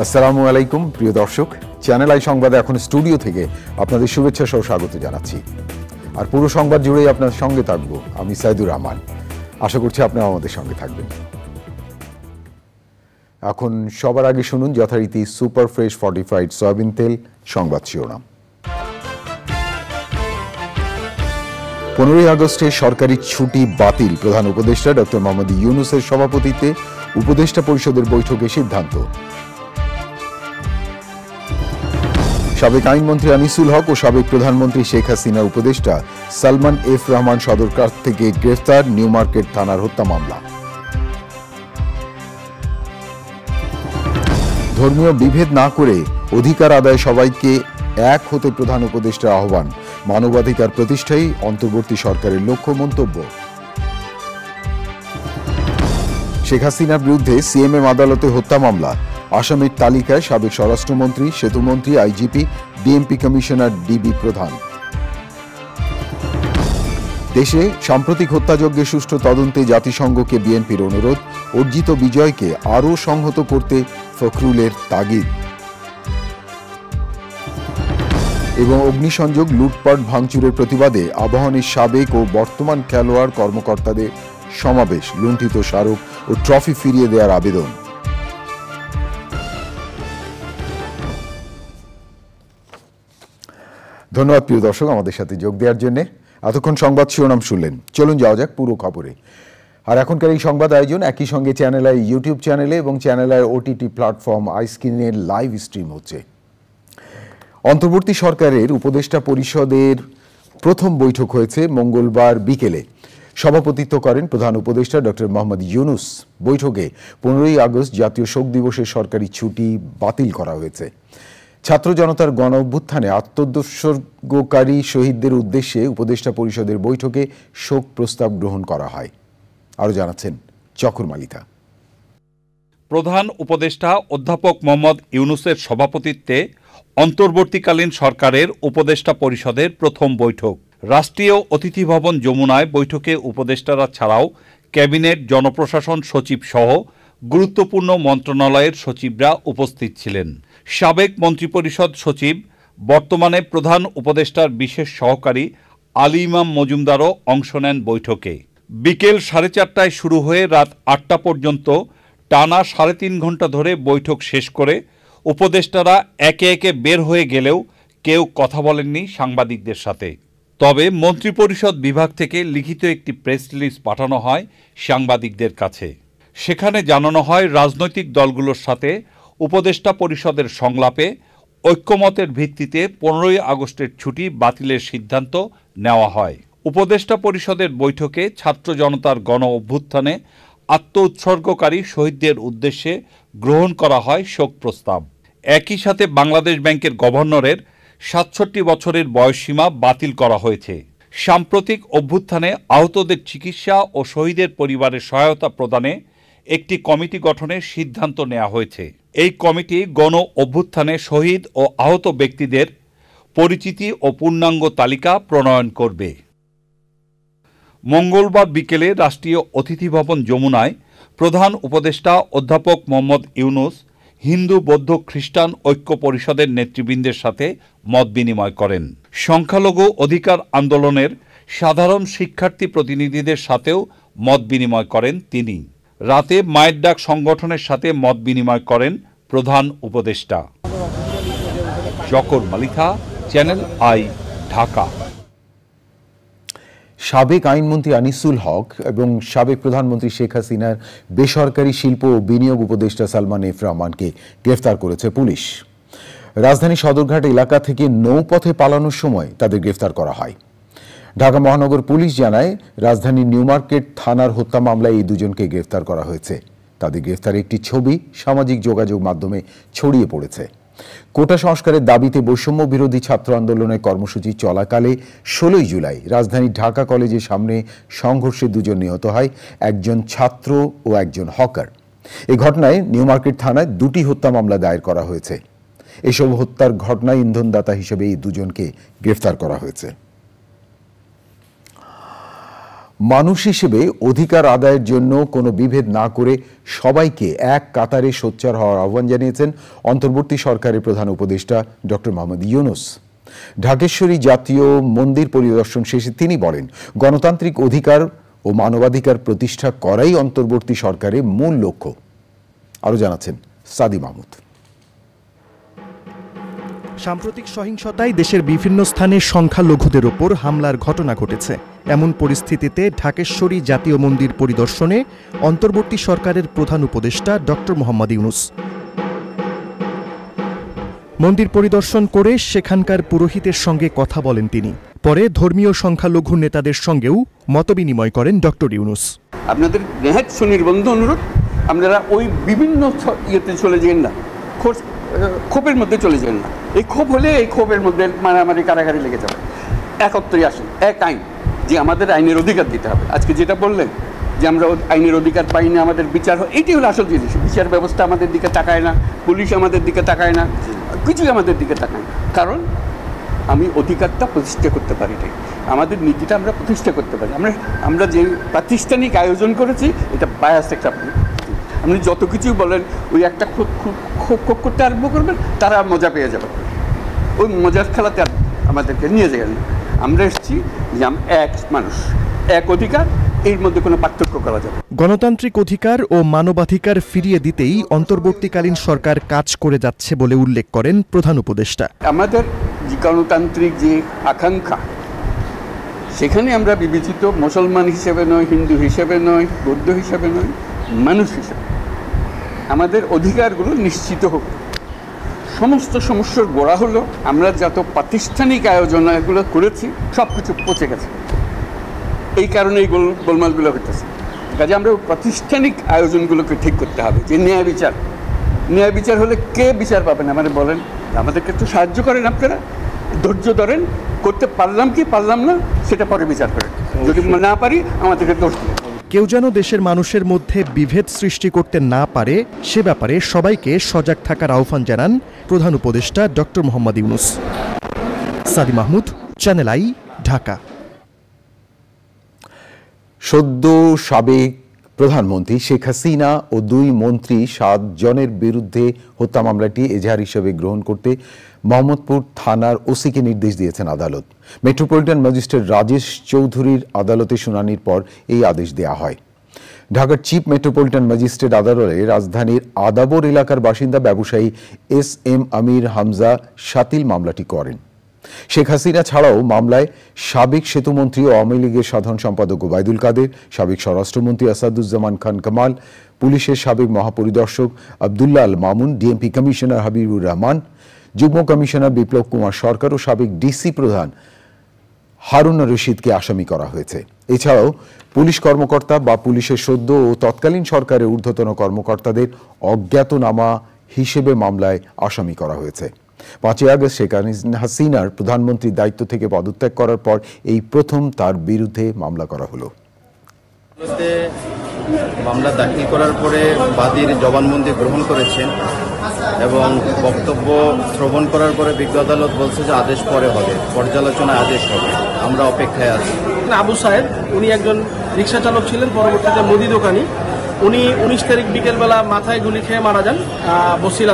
আসসালামু আলাইকুম প্রিয় দর্শক, চ্যানেল আই সংবাদে এখন স্টুডিও থেকে আপনাদের শুভেচ্ছা সহ স্বাগত জানাচ্ছি। আর পুরো সংবাদ জুড়েই আপনার সঙ্গে থাকবো আমি সাইদুর রহমান। আশা করছি আপনারা আমাদের সঙ্গে থাকবেন। এখন সবার আগে শুনুন যথারীতি সুপার ফ্রেশ ফর্টিফাইড সয়াবিন তেল সংবাদ শিরোনাম। 15 আগস্টে সরকারি ছুটি বাতিল, প্রধান উপদেষ্টা ডক্টর মোহাম্মদ ইউনূসের সভাপতিত্বে উপদেষ্টা পরিষদের বৈঠকে সিদ্ধান্ত। সাবেক আইনমন্ত্রী আনিসুল হক ও সাবেক প্রধানমন্ত্রী শেখ হাসিনার উপদেষ্টা সালমান এফ রহমান সদরঘাট থেকে গ্রেফতার, নিউ মার্কেট থানার হত্যা মামলা। ধর্মীয় বিভেদ না করে অধিকার আদায় সবাইকে এক হতে প্রধান উপদেষ্টার আহ্বান, মানবাধিকার প্রতিষ্ঠাই অন্তর্বর্তী সরকারের লক্ষ্য মন্তব্য। শেখ হাসিনার বিরুদ্ধে সিএমএম আদালতে হত্যা মামলা, আসামের তালিকায় সাবেক স্বরাষ্ট্রমন্ত্রী, সেতুমন্ত্রী, আইজিপি, ডিএমপি কমিশনার, ডিবি প্রধান। দেশে সাম্প্রতিক হত্যাযজ্ঞের সুষ্ঠু তদন্তে জাতিসংঘকে বিএনপির অনুরোধ, অর্জিত বিজয়কে আরও সংহত করতে ফখরুলের তাগিদ। এবং অগ্নিসংযোগ, লুটপাট, ভাঙচুরের প্রতিবাদে আবাহনীর সাবেক ও বর্তমান খেলোয়াড় কর্মকর্তাদের সমাবেশ, লুণ্ঠিত স্মারক ও ট্রফি ফিরিয়ে দেওয়ার আবেদন। ধন্যবাদ প্রিয় দর্শক আমাদের সাথে যোগ দেওয়ার জন্য। এতক্ষণ সংবাদ শিরোনাম শুনলেন, চলুন যাওয়া যাক পুরো খবরে। আর এখনকার এই সংবাদ আয়োজন একই সঙ্গে চ্যানেল আই ইউটিউব চ্যানেলে এবং চ্যানেল আই ওটিটি প্ল্যাটফর্ম আইস্ক্রিনের লাইভ স্ট্রিম হচ্ছে। অন্তর্বর্তী সরকারের উপদেষ্টা পরিষদের প্রথম বৈঠক হয়েছে মঙ্গলবার বিকেলে। সভাপতিত্ব করেন প্রধান উপদেষ্টা ডক্টর মোহাম্মদ ইউনূস। বৈঠকে 15 আগস্ট জাতীয় শোক দিবসের সরকারি ছুটি বাতিল করা হয়েছে। ছাত্র জনতার গণ অভ্যুত্থানে আত্মোৎসর্গকারী শহীদদের উদ্দেশ্যে উপদেষ্টা পরিষদের বৈঠকে শোক প্রস্তাব গ্রহণ করা হয়। আরও জানাচ্ছেন চকর মালিথা। প্রধান উপদেষ্টা অধ্যাপক মোহাম্মদ ইউনূসের সভাপতিত্বে অন্তর্বর্তীকালীন সরকারের উপদেষ্টা পরিষদের প্রথম বৈঠক। রাষ্ট্রীয় অতিথি ভবন যমুনায় বৈঠকে উপদেষ্টারা ছাড়াও ক্যাবিনেট, জনপ্রশাসন সচিব সহ গুরুত্বপূর্ণ মন্ত্রণালয়ের সচিবরা উপস্থিত ছিলেন। সাবেক মন্ত্রিপরিষদ সচিব, বর্তমানে প্রধান উপদেষ্টার বিশেষ সহকারী আলী ইমাম মজুমদারও অংশ নেন বৈঠকে। বিকেল 4:30টায় শুরু হয়ে রাত 8টা পর্যন্ত টানা 3.5 ঘন্টা ধরে বৈঠক শেষ করে উপদেষ্টারা একে একে বের হয়ে গেলেও কেউ কথা বলেননি সাংবাদিকদের সাথে। তবে মন্ত্রিপরিষদ বিভাগ থেকে লিখিত একটি প্রেস রিলিজ পাঠানো হয় সাংবাদিকদের কাছে। সেখানে জানানো হয়, রাজনৈতিক দলগুলোর সাথে উপদেষ্টা পরিষদের সংলাপে ঐক্যমতের ভিত্তিতে 15 আগস্টের ছুটি বাতিলের সিদ্ধান্ত নেওয়া হয়। উপদেষ্টা পরিষদের বৈঠকে ছাত্র জনতার গণ অভ্যুত্থানে আত্মোৎসর্গকারী শহীদদের উদ্দেশ্যে গ্রহণ করা হয় শোক প্রস্তাব। একই সাথে বাংলাদেশ ব্যাংকের গভর্নরের 67 বছরের বয়সসীমা বাতিল করা হয়েছে। সাম্প্রতিক অভ্যুত্থানে আহতদের চিকিৎসা ও শহীদের পরিবারের সহায়তা প্রদানে একটি কমিটি গঠনের সিদ্ধান্ত নেওয়া হয়েছে। এই কমিটি গণ অভ্যুত্থানে শহীদ ও আহত ব্যক্তিদের পরিচিতি ও পূর্ণাঙ্গ তালিকা প্রণয়ন করবে। মঙ্গলবার বিকেলে রাষ্ট্রীয় অতিথি ভবন যমুনায় প্রধান উপদেষ্টা অধ্যাপক মোহাম্মদ ইউনূস হিন্দু, বৌদ্ধ, খ্রিস্টান ঐক্য পরিষদের নেতৃবৃন্দের সাথে মত বিনিময় করেন। সংখ্যালঘু অধিকার আন্দোলনের সাধারণ শিক্ষার্থী প্রতিনিধিদের সাথেও মত বিনিময় করেন তিনি। রাতে মায়ের ডাক সংগঠনের সাথে মত বিনিময় করেন প্রধান উপদেষ্টা। চকর মালিথা, চ্যানেল আই, ঢাকা। সাবেক আইনমন্ত্রী আনিসুল হক এবং সাবেক প্রধানমন্ত্রী শেখ হাসিনার বেসরকারি শিল্প ও বিনিয়োগ উপদেষ্টা সালমান এফ রহমানকে গ্রেফতার করেছে পুলিশ। রাজধানী সদরঘাট এলাকা থেকে নৌপথে পালানোর সময় তাদের গ্রেফতার করা হয়। ঢাকা মহানগর পুলিশ জানায়, রাজধানীর নিউ মার্কেট থানার হত্যা মামলায় এই দুজনকে গ্রেফতার করা হয়েছে। তাদের গ্রেফতারের একটি ছবি সামাজিক যোগাযোগ মাধ্যমে ছড়িয়ে পড়েছে। কোটা সংস্কারের দাবিতে বৈষম্য বিরোধী ছাত্র আন্দোলনের কর্মসূচি চলাকালে 16 জুলাই রাজধানীর ঢাকা কলেজের সামনে সংঘর্ষে দুজন নিহত হয়, একজন ছাত্র ও একজন হকার। এই ঘটনায় নিউ মার্কেট থানায় 2টি হত্যা মামলা দায়ের করা হয়েছে। এসব হত্যার ঘটনায় ইন্ধনদাতা হিসেবে এই দুজনকে গ্রেফতার করা হয়েছে। মানুষ হিসেবে অধিকার আদায়ের জন্য কোনো বিভেদ না করে সবাইকে এক কাতারে সোচ্চার হওয়ার আহ্বান জানিয়েছেন অন্তর্বর্তী সরকারের প্রধান উপদেষ্টা ডক্টর মোহাম্মদ ইউনূস। ঢাকেশ্বরী জাতীয় মন্দির পরিদর্শন শেষে তিনি বলেন, গণতান্ত্রিক অধিকার ও মানবাধিকার প্রতিষ্ঠা করাই অন্তর্বর্তী সরকারের মূল লক্ষ্য। আরও জানাচ্ছেন সাদি মাহমুদ। সাম্প্রতিক সহিংসতায় দেশের বিভিন্ন স্থানে সংখ্যালঘুদের ওপর হামলার ঘটনা ঘটেছে। এমন পরিস্থিতিতে ঢাকেশ্বরী জাতীয় মন্দির পরিদর্শনে অন্তর্বর্তী সরকারের প্রধান উপদেষ্টা ডক্টর মোহাম্মদ ইউনূস। মন্দির পরিদর্শন করে সেখানকার পুরোহিতের সঙ্গে কথা বলেন তিনি। পরে ধর্মীয় সংখ্যালঘু নেতাদের সঙ্গেও মতবিনিময় করেন ডক্টর ইউনূস। আপনাদের নেহাত সুনির্বন্ধ অনুরোধ, আপনারা ওই বিভিন্ন ইয়েতে চলে যান না, ক্ষোভের মধ্যে চলে যান না। এই ক্ষোভ হলে এই ক্ষোভের মধ্যে মারামারি কারাগারি লেগে যাবে। একত্রে আসেন, এক আইন, যে আমাদের আইনের অধিকার দিতে হবে। আজকে যেটা বললেন যে আমরা আইনের অধিকার পাই না, আমাদের বিচার হয়, এইটাই হলো আসল জিনিস। বিচার ব্যবস্থা আমাদের দিকে তাকায় না, পুলিশ আমাদের দিকে তাকায় না, কিছুই আমাদের দিকে তাকায় না। কারণ আমি অধিকারটা প্রতিষ্ঠা করতে পারি নাই, আমাদের নীতিটা আমরা প্রতিষ্ঠা করতে পারি। আমরা যে প্রাতিষ্ঠানিক আয়োজন করেছি এটা বায়াস একটা। আপনি যত কিছুই বলেন, ওই একটা ক্ষোভ করতে আরম্ভ করবেন, তারা মজা পেয়ে যাবে। ওই মজার খেলাতে আমাদেরকে নিয়ে যাবেন। আমরা এসেছি যে এক মানুষ, এক অধিকার, এর মধ্যে কোনো পার্থক্য করা যাবে। গণতান্ত্রিক অধিকার ও মানবাধিকার ফিরিয়ে দিতেই অন্তর্বর্তীকালীন সরকার কাজ করে যাচ্ছে বলে উল্লেখ করেন প্রধান উপদেষ্টা। আমাদের যে গণতান্ত্রিক যে আকাঙ্ক্ষা, সেখানে আমরা বিবেচিত মুসলমান হিসেবে নয়, হিন্দু হিসেবে নয়, বৌদ্ধ হিসেবে নয়, মানুষ হিসেবে আমাদের অধিকারগুলো নিশ্চিত হোক। সমস্ত সমস্যার গোড়া হলো আমরা যত প্রাতিষ্ঠানিক আয়োজনগুলো করেছি সব কিছু পচে গেছে। এই কারণে এই গোলমালগুলো হতেছে। কাজে আমরা প্রাতিষ্ঠানিক আয়োজনগুলোকে ঠিক করতে হবে। যে ন্যায় বিচার হলে কে বিচার পাবেন আমাদের বলেন? আমাদেরকে একটু সাহায্য করেন, আপনারা ধৈর্য ধরেন, করতে পারলাম কি পারলাম না সেটা পরে বিচার করেন। যদি না পারি আমাদেরকে দোষ দিন। কেউ যেন দেশের মানুষের মধ্যে বিভেদ সৃষ্টি করতে না পারে সে ব্যাপারে সবাইকে সজাগ থাকার আহ্বান জানান প্রধান উপদেষ্টা ডক্টর মোহাম্মদ ইউনূস। সাদি মাহমুদ, চ্যানেল আই, ঢাকা। সদ্য সাবেক প্রধানমন্ত্রী শেখ হাসিনা ও 2 মন্ত্রী 7 জনের বিরুদ্ধে হত্যা মামলাটি এজাহার হিসেবে গ্রহণ করতে মোহাম্মদপুর থানার ওসিকে নির্দেশ দিয়েছেন আদালত। মেট্রোপলিটন ম্যাজিস্ট্রেট রাজেশ চৌধুরীর আদালতে শুনানির পর এই আদেশ দেওয়া হয়। ঢাকার চিফ মেট্রোপলিটন ম্যাজিস্ট্রেট আদালতে রাজধানীর আদাবর এলাকার বাসিন্দা ব্যবসায়ী SM আমির হামজা শাতিল মামলাটি করেন। শেখ হাসিনা ছাড়াও মামলায় সাবেক সেতুমন্ত্রী ও আওয়ামী লীগের সাধারণ সম্পাদক ওবায়দুল কাদের, সাবেক স্বরাষ্ট্রমন্ত্রী আসাদুজ্জামান খান কামাল, পুলিশের সাবেক মহাপরিদর্শক আবদুল্লাহ আল মামুন, ডিএমপি কমিশনার হাবিবুর রহমান, যুগ্ম কমিশনার বিপ্লব কুমার সরকার ও সাবেক ডিসি প্রধান হারুন রশিদকে আসামি করা হয়েছে। এছাড়াও পুলিশ কর্মকর্তা বা পুলিশের সদ্য ও তৎকালীন সরকারের ঊর্ধ্বতন কর্মকর্তাদের অজ্ঞাতনামা হিসেবে মামলায় আসামি করা হয়েছে। 5 আগস্ট শেখ হাসিনার প্রধানমন্ত্রীর দায়িত্ব থেকে পদত্যাগ করার পর এই প্রথম তার বিরুদ্ধে মামলা করা হলো। মামলা দাখিল করার পরে বাদীর জবানবন্দি গ্রহণ করেছেন এবং বক্তব্য শ্রবণ করার পরে বিজ্ঞ আদালত বলছে যে আদেশ পরে হবে, পর্যালোচনায় আদেশ হবে। আমরা অপেক্ষায় আছি। আবু সাহেব উনি একজন রিক্সা চালক ছিলেন, পরবর্তীতে মুদি দোকানি। উনি 19 তারিখ বিকেলবেলা মাথায় গুলি খেয়ে মারা যান বসিলা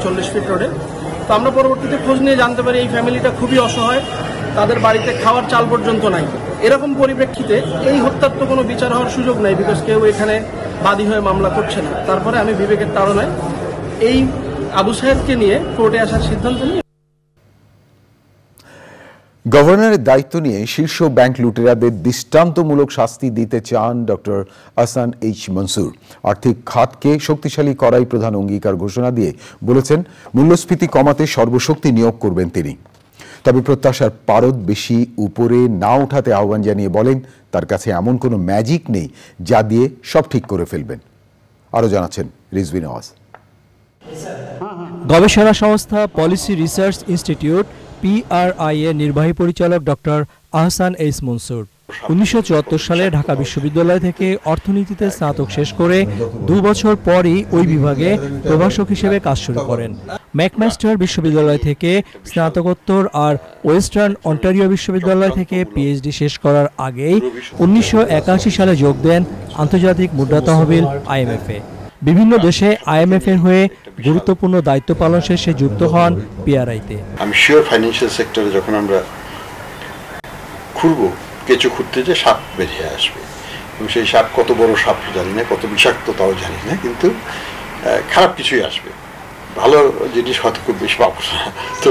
40 ফিট রোডে। তো আমরা পরবর্তীতে খোঁজ নিয়ে জানতে পারি এই ফ্যামিলিটা খুবই অসহায়, তাদের বাড়িতে খাওয়ার চাল পর্যন্ত নাই। এরকম পরিপ্রেক্ষিতে এই হত্যার তো কোনো বিচার হওয়ার সুযোগ নাই, বিকজ কেউ এখানে বাদী হয়ে মামলা করছে না। তারপরে আমি বিবেকের তাড়নায় এই আবু সাহেবকে নিয়ে কোর্টে আসার সিদ্ধান্ত নিই। গভর্নরের দায়িত্ব নিয়ে শীর্ষ ব্যাংক লুটেরাদের দৃষ্টান্তমূলক শাস্তি দিতে চান ডক্টর আহসান এইচ মনসুর। আর্থিক খাতকে শক্তিশালী করাই প্রধান অঙ্গীকার ঘোষণা দিয়ে বলেছেন মূল্যস্ফীতি কমাতে সর্বশক্তি নিয়োগ করবেন তিনি। তবে প্রত্যাশার পারদ বেশি উপরে না ওঠাতে আহ্বান জানিয়ে বলেন তার কাছে এমন কোনো ম্যাজিক নেই যা দিয়ে সব ঠিক করে ফেলবেন। আরও জানাচ্ছেন রিজভী নওয়াজ। গবেষণা সংস্থা পলিসি রিসার্চ ইনস্টিটিউট PRI এর নির্বাহী পরিচালক ডক্টর আহসান এইচ মনসুর 1974 সালে ঢাকা বিশ্ববিদ্যালয় থেকে অর্থনীতিতে স্নাতক শেষ করে 2 বছর পরই ওই বিভাগে প্রভাষক হিসেবে কাজ শুরু করেন। ম্যাকমাস্টার বিশ্ববিদ্যালয় থেকে স্নাতকোত্তর আর ওয়েস্টার্ন অন্টারিও বিশ্ববিদ্যালয় থেকে পিএইচডি শেষ করার আগেই 1981 সালে যোগ দেন আন্তর্জাতিক মুদ্রা তহবিল IMF-এ। বিভিন্ন দেশে IMF-এর হয়ে গুরুত্বপূর্ণ দায়িত্ব পালন শেষে যুক্ত হন PRI-তে। আমি শিওর ফাইন্যান্সিয়াল সেক্টরে যখন আমরা খুঁড়বো, কেঁচো খুঁড়তে যে সাপ বেরিয়ে আসবে, এবং সেই সাপ কত বড় সাপ জানি না, কত বিষাক্ত তাও জানি না, কিন্তু খারাপ কিছুই আসবে, ভালো জিনিস হয়তো খুব বেশি পাবো না। তো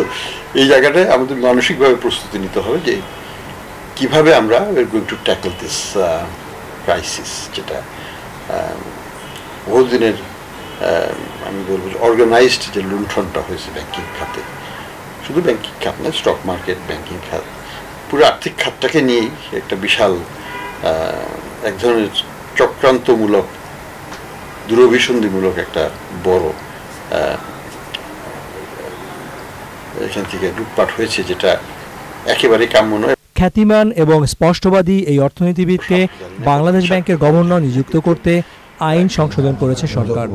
এই জায়গাটায় আমাদের মানসিকভাবে প্রস্তুতি নিতে হবে যে কিভাবে আমরা going to tackle this crisis, যেটা বহুদিনের আমি বলবো যে অর্গানাইজড যে লুণ্ঠনটা হয়েছে ব্যাংকিং খাতে, শুধু ব্যাংকিং খাত না, স্টক মার্কেট, ব্যাংকিং খাত, পুরো আর্থিক খাতটাকে নিয়েই একটা বিশাল এক ধরনের চক্রান্তমূলক, দূরভিসন্ধিমূলক একটা বড় এখান থেকে লুটপাট হয়েছে, যেটা একেবারে কাম্য নয়। খ্যাতিমান এবং স্পষ্টবাদী এই অর্থনীতিবিদকে বাংলাদেশ ব্যাংকের গভর্নর নিযুক্ত করতে আইন সংশোধন করেছে সরকার।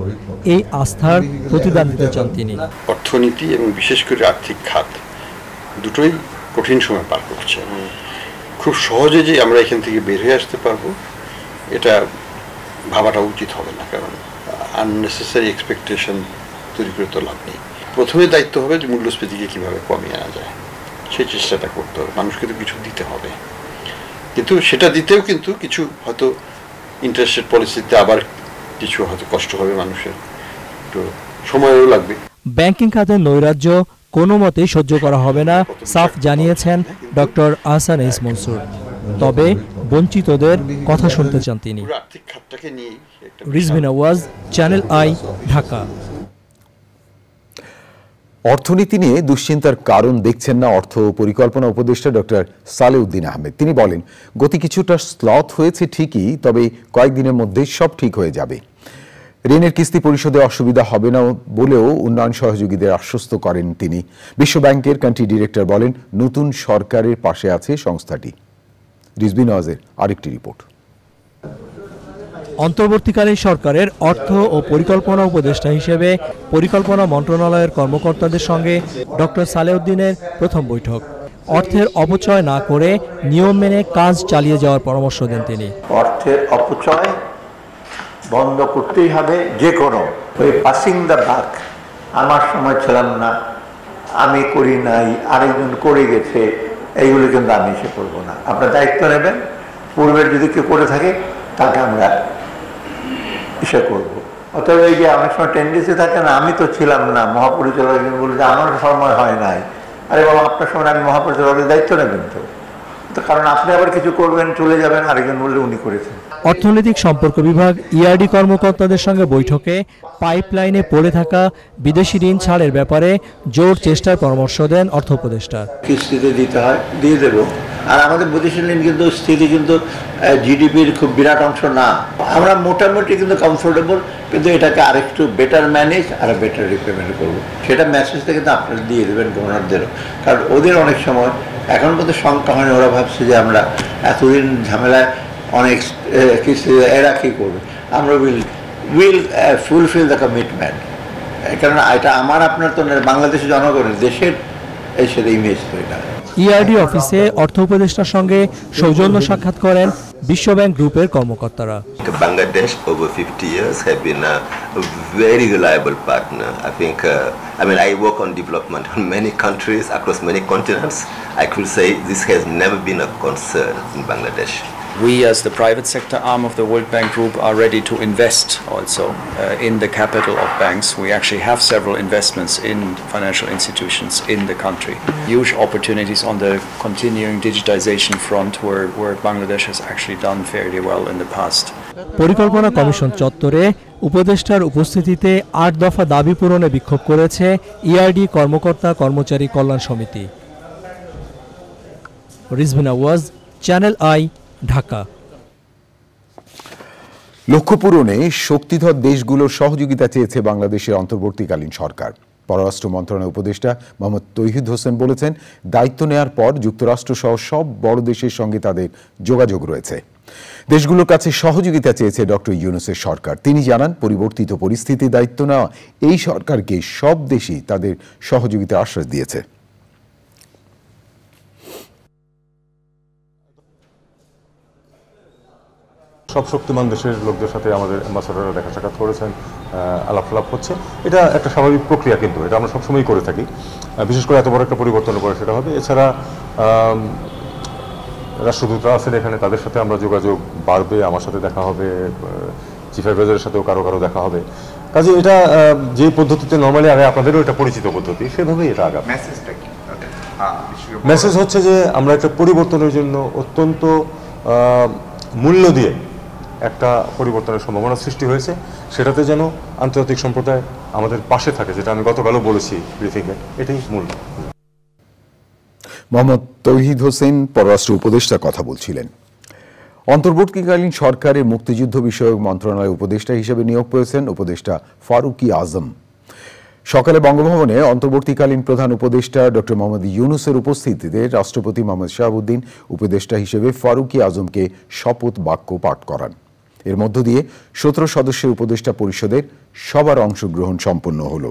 এই আস্থার প্রতিদান দিতে চান তিনি। অর্থনীতি এবং বিশেষ করে আর্থিক খাত দুটোই কঠিন সময় পার করছে। খুব সহজে যে আমরা এখান থেকে বের হয়ে আসতে পারবো এটা ভাবাটা উচিত হবে না, কারণ আননেসেসারি এক্সপেকটেশন তৈরি করে তো লাভ নেই। প্রথমে দায়িত্ব হবে যে মূল্যস্ফীতিকে কীভাবে কমিয়ে আনা যায়, সেই চেষ্টাটা করতে হবে। মানুষকে তো কিছু দিতে হবে, কিন্তু সেটা দিতেও কিন্তু কিছু হয়তো ইন্টারেস্ট রেট পলিসিতে আবার কিছু হয়তো কষ্ট হবে, মানুষের একটু সময়ও লাগবে। ব্যাংকিং খাতের নৈরাজ্য কোনো মতেই সহ্য করা হবে না, সাফ জানিয়েছেন ডক্টর আহসান এইস মনসুর। তবে বঞ্চিতদের কথা শুনতে চান তিনি। রিজভিন আওয়াজ, চ্যানেল আই, ঢাকা। অর্থনীতি নিয়ে দুশ্চিন্তার কারণ দেখছেন না অর্থ পরিকল্পনা উপদেষ্টা ডক্টর সালেউদ্দিন আহমেদ। তিনি বলেন, গতি কিছুটা স্লথ হয়েছে ঠিকই, তবে কয়েকদিনের মধ্যে সব ঠিক হয়ে যাবে। ঋণের কিস্তি পরিশোধে অসুবিধা হবে না বলেও উন্নয়ন সহযোগীদের আশ্বস্ত করেন তিনি। বিশ্বব্যাংকের কান্ট্রি ডিরেক্টর বলেন, নতুন সরকারের পাশে আছে সংস্থাটি। রিজভিন আওয়াজের আরেকটি রিপোর্ট। অন্তর্বর্তীকালীন সরকারের অর্থ ও পরিকল্পনা উপদেষ্টা হিসেবে পরিকল্পনা মন্ত্রণালয়ের কর্মকর্তাদের সঙ্গে ডক্টর সালেউদ্দিনের প্রথম বৈঠক। অর্থের অপচয় না করে নিয়ম মেনে কাজ চালিয়ে যাওয়ার পরামর্শ দেন তিনি। অর্থের অপচয় বন্ধ করতেই হবে, যে কোনো ওই পাসিং দ্য বাক, আমার সময় ছিলাম না, আমি করি নাই, আরেকজন করে গেছে, এইগুলো কিন্তু আমি এসে করবো না। আপনার দায়িত্ব নেবেন, পূর্বের যদি কেউ করে থাকে তাকে আমরা এসে করবো। অতএব এই যে অনেক সময় টেন্ডেন্সি থাকে না, আমি তো ছিলাম না, মহাপরিচালক বলে যে আমার সময় হয় নাই। আরে বাবা, আপনার সময় আমি মহাপরিচালকের দায়িত্ব নেবেন তো, কারণ আপনি আবার কিছু করবেন, চলে যাবেন, আরেকজন বললে উনি করেছেন। অর্থনৈতিক সম্পর্ক বিভাগ ERD কর্মকর্তাদের সঙ্গে বৈঠকে পাইপলাইনে পড়ে থাকা বিদেশি ঋণ ছাড়ের ব্যাপারে জোর চেষ্টার পরামর্শ দেন অর্থ উপদেষ্টা। কিস্তিতে দিতে হয়, দিয়ে দেব। আর আমাদের বিদেশি ঋণ কিন্তু স্থিতি কিন্তু GDP-র খুব বিরাট অংশ না। আমরা মোটামুটি কিন্তু কমফোর্টেবল, কিন্তু এটাকে আরেকটু বেটার ম্যানেজ আর বেটার রিপেমেন্ট করবো, সেটা মেসেজটা কিন্তু আপনারা দিয়ে দেবেন গভর্নরদেরও। কারণ ওদের অনেক সময় এখন পর্যন্ত শঙ্কা হয়নি, ওরা ভাবছে যে আমরা এতদিন ঝামেলায় অনেক কিস্তি, এরা কী করবে। আমরা উইল ফুলফিল দ্য কমিটমেন্ট, কারণ এটা আমার আপনার তো বাংলাদেশের জনগণের, দেশের এই সেটা ইমেজ তো এটা। ERD অফিসে অর্থ উপদেষ্টার সঙ্গে সৌজন্য সাক্ষাৎ করেন বিশ্বব্যাংক গ্রুপের কর্মকর্তারা। Bangladesh over 50 years have been a very reliable partner. I mean I work on development in many countries across many continents. I could say this has never been a concern in Bangladesh. We as the private sector arm of the World Bank Group are ready to invest also in the capital of banks. We actually have several investments in financial institutions in the country. Huge opportunities on the continuing digitization front where Bangladesh has actually done fairly well in the past. পরিকল্পনা commission চত্বরে উপদেষ্টার উপস্থিতিতে 8 দফা দাবি পূরণে বিক্ষোভ করেছে ERD কর্মকর্তা কর্মচারী কল্যাণ সমিতি। রিজভিন আওয়াজ, চ্যানেল আই, ঢাকা। লক্ষ্য পূরণে শক্তিধর দেশগুলোর সহযোগিতা চেয়েছে বাংলাদেশের অন্তর্বর্তীকালীন সরকার। পররাষ্ট্র মন্ত্রণালয়ের উপদেষ্টা মোহাম্মদ তৌহিদ হোসেন বলেছেন, দায়িত্ব নেয়ার পর যুক্তরাষ্ট্র সহ সব বড় দেশের সঙ্গে তাদের যোগাযোগ রয়েছে। দেশগুলোর কাছে সহযোগিতা চেয়েছে ডক্টর ইউনূসের সরকার। তিনি জানান, পরিবর্তিত পরিস্থিতি দায়িত্ব নেওয়া এই সরকারকে সব দেশই তাদের সহযোগিতার আশ্বাস দিয়েছে। সব শক্তিমান দেশের লোকদের সাথে আমাদের অ্যাম্বাসেডররা দেখা সাক্ষাৎ করেছেন, আলাপ হচ্ছে। এটা একটা স্বাভাবিক প্রক্রিয়া, কিন্তু এটা আমরা সবসময়ই করে থাকি। বিশেষ করে এত বড় একটা পরিবর্তনের পরে সেটা হবে। এছাড়া রাষ্ট্রদূতরা আছেন এখানে, তাদের সাথে আমরা যোগাযোগ বাড়বে, আমার সাথে দেখা হবে, চিফ অ্যাডভাইজারের সাথেও কারো দেখা হবে। কাজে এটা যে পদ্ধতিতে নর্মালি আগে, আপনাদেরও এটা পরিচিত পদ্ধতি, সেভাবেই এটা আগাবে। মেসেজ হচ্ছে যে আমরা একটা পরিবর্তনের জন্য অত্যন্ত মূল্য দিয়ে একটা পরিবর্তনের সম্ভাবনা সৃষ্টি হয়েছে, সেটাতে যেন আন্তর্জাতিক সম্প্রদায় আমাদের পাশে থাকে, যেটা আমি গতকালও বলেছি ব্রিফিংয়ে, এটাই মূল। মোহাম্মদ তৌহিদ হোসেন পররাষ্ট্র উপদেষ্টার কথা বলছিলেন। অন্তর্বর্তীকালীন সরকারের মুক্তিযুদ্ধ বিষয়ক মন্ত্রণালয় উপদেষ্টা হিসেবে নিয়োগ পেয়েছেন উপদেষ্টা ফারুকি আজম। সকালে বঙ্গভবনে অন্তর্বর্তীকালীন প্রধান উপদেষ্টা ডক্টর মোহাম্মদ ইউনূসের উপস্থিতিতে রাষ্ট্রপতি মোহাম্মদ শাহাবুদ্দিন উপদেষ্টা হিসেবে ফারুকি আজমকে শপথ বাক্য পাঠ করান। এর মধ্য দিয়ে 17 সদস্যের উপদেষ্টা পরিষদের সবার অংশগ্রহণ সম্পন্ন হল।